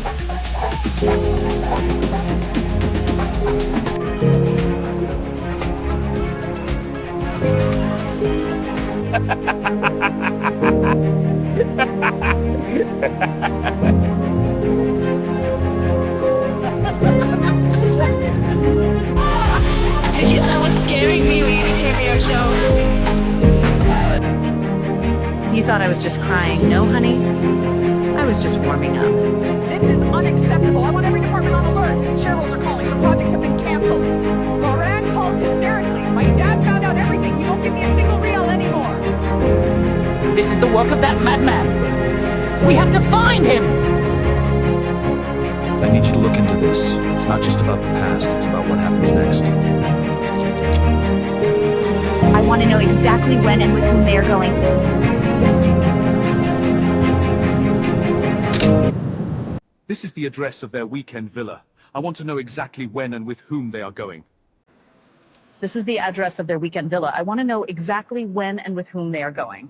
You thought was scaring me when you came to your show. You thought I was just crying. No, honey. I was just warming up. This is unacceptable. I want every department on alert. Shareholders are calling. Some projects have been canceled. Moran calls hysterically. My dad found out everything. He won't give me a single real anymore. This is the work of that madman. We have to find him! I need you to look into this. It's not just about the past, it's about what happens next. I want to know exactly when and with whom they are going. This is the address of their weekend villa. I want to know exactly when and with whom they are going. This is the address of their weekend villa. I want to know exactly when and with whom they are going.